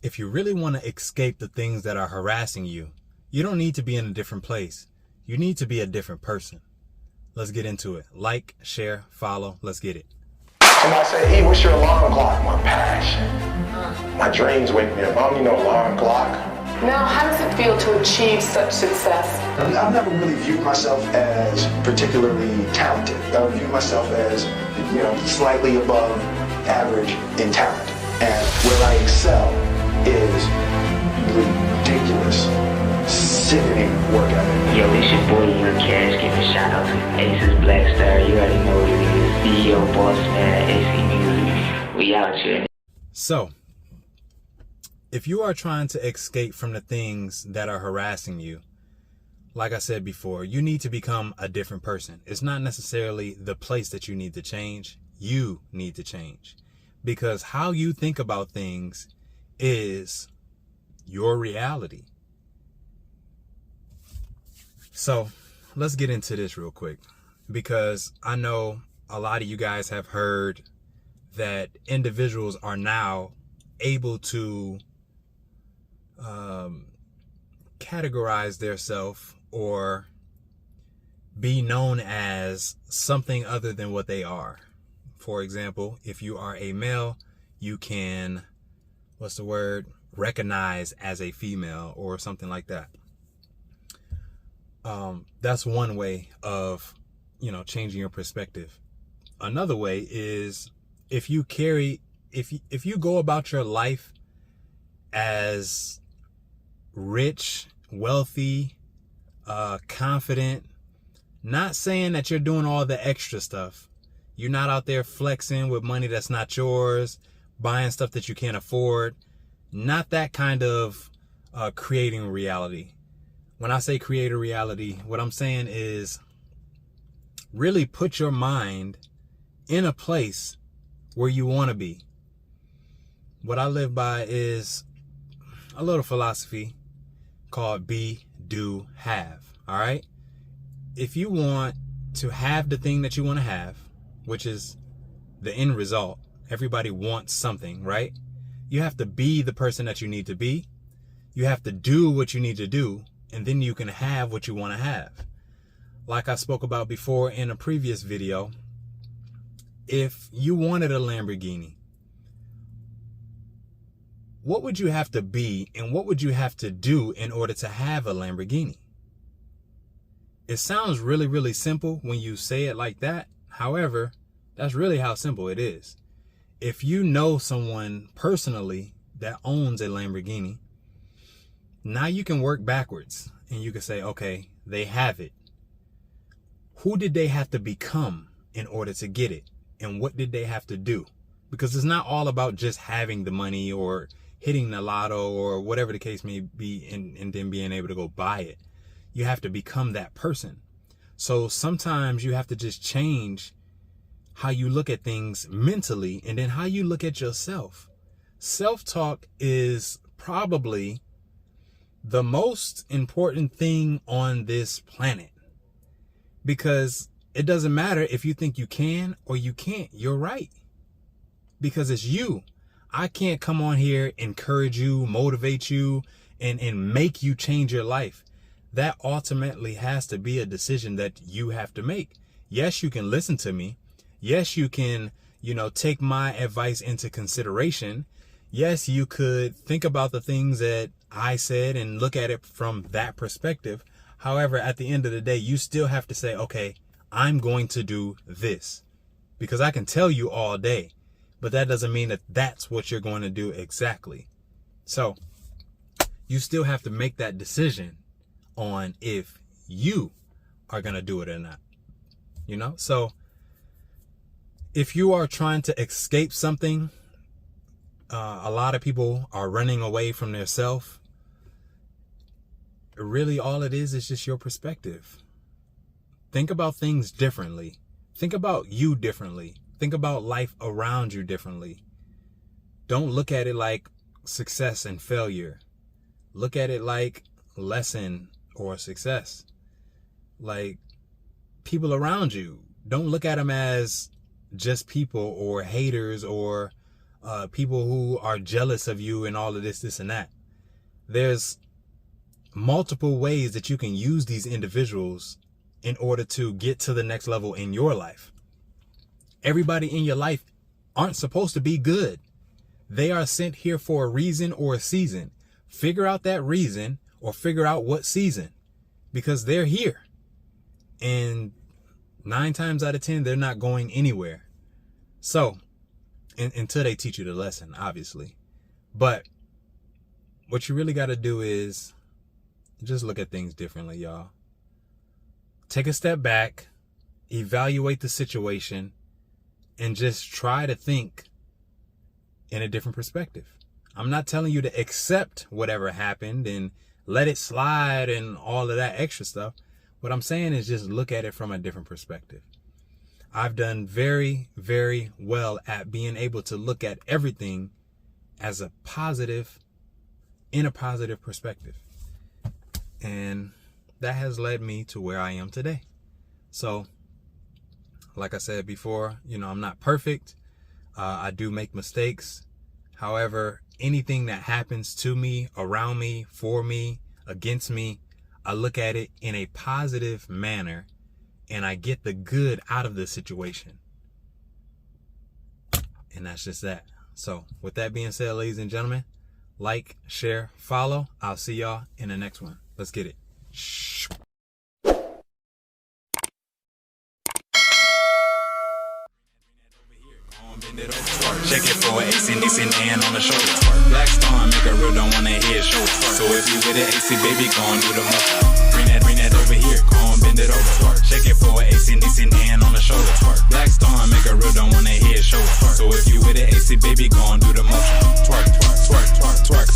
if you really want to escape the things that are harassing you, you don't need to be in a different place. You need to be a different person. Let's get into it. Like, share, follow. Let's get it. Somebody say, E, what's your alarm clock? My passion. My dreams wake me up. I don't need no alarm clock. Now, how does it feel to achieve such success? I've never really viewed myself as particularly talented. I view myself as, slightly above average in talent. And where I excel is ridiculous, sickening work ethic. Yo, it's your boy Young Cash giving a shout out to Acesblackstar. You already know what it is. CEO, boss man, AC Music. We out here. So, if you are trying to escape from the things that are harassing you, like I said before, you need to become a different person. It's not necessarily the place that you need to change. You need to change. Because how you think about things is your reality. So let's get into this real quick, because I know a lot of you guys have heard that individuals are now able to categorize themselves or be known as something other than what they are. For example, if you are a male, you can, recognize as a female or something like that. That's one way of, changing your perspective. Another way is if you go about your life as rich, wealthy, confident, not saying that you're doing all the extra stuff. You're not out there flexing with money that's not yours, buying stuff that you can't afford. Not that kind of creating reality. When I say create a reality, what I'm saying is really put your mind in a place where you want to be. What I live by is a little philosophy called be, do, have. All right? If you want to have the thing that you want to have, which is the end result, everybody wants something, right? You have to be the person that you need to be. You have to do what you need to do, and then you can have what you want to have. Like I spoke about before in a previous video, if you wanted a Lamborghini, what would you have to be and what would you have to do in order to have a Lamborghini? It sounds really, really simple when you say it like that. However, that's really how simple it is. If you know someone personally that owns a Lamborghini, now you can work backwards and you can say, okay, they have it. Who did they have to become in order to get it? And what did they have to do? Because it's not all about just having the money or hitting the lotto or whatever the case may be and then being able to go buy it. You have to become that person. So sometimes you have to just change how you look at things mentally and then how you look at yourself. Self-talk is probably the most important thing on this planet, because it doesn't matter if you think you can or you can't. You're right, because it's you. I can't come on here, encourage you, motivate you, and make you change your life. That ultimately has to be a decision that you have to make. Yes, you can listen to me. Yes, you can, take my advice into consideration. Yes, you could think about the things that I said and look at it from that perspective. However, at the end of the day, you still have to say, okay, I'm going to do this, because I can tell you all day, but that doesn't mean that that's what you're going to do exactly. So you still have to make that decision on if you are going to do it or not, So if you are trying to escape something, a lot of people are running away from their self. Really, all it is just your perspective. Think about things differently. Think about you differently. Think about life around you differently. Don't look at it like success and failure. Look at it like lesson or success. Like people around you. Don't look at them as just people or haters or people who are jealous of you and all of this and that. There's multiple ways that you can use these individuals in order to get to the next level in your life. Everybody in your life aren't supposed to be good. They are sent here for a reason or a season. Figure out that reason or figure out what season, because they're here. And 9 times out of 10, they're not going anywhere. So, until they teach you the lesson, obviously. But what you really got to do is just look at things differently, y'all. Take a step back, evaluate the situation, and just try to think in a different perspective. I'm not telling you to accept whatever happened and let it slide and all of that extra stuff. What I'm saying is just look at it from a different perspective. I've done very, very well at being able to look at everything as a positive, in a positive perspective. And that has led me to where I am today. So, like I said before, I'm not perfect. I do make mistakes. However, anything that happens to me, around me, for me, against me, I look at it in a positive manner and I get the good out of the situation. And that's just that. So with that being said, ladies and gentlemen, like, share, follow. I'll see y'all in the next one. Let's get it. Shh. Check it for an AC, Nixon, and on the shoulder. Blackstar, make a real, don't wanna hear show. So if you with it, AC, baby, go and do the most. Bring that over here, go and bend it over. Check it for an AC, Nixon, and on the shoulder. Blackstar, make a real, don't wanna hear show. So if you with it, AC, baby, go and do the most. Twerk, twerk, twerk, twerk, twerk.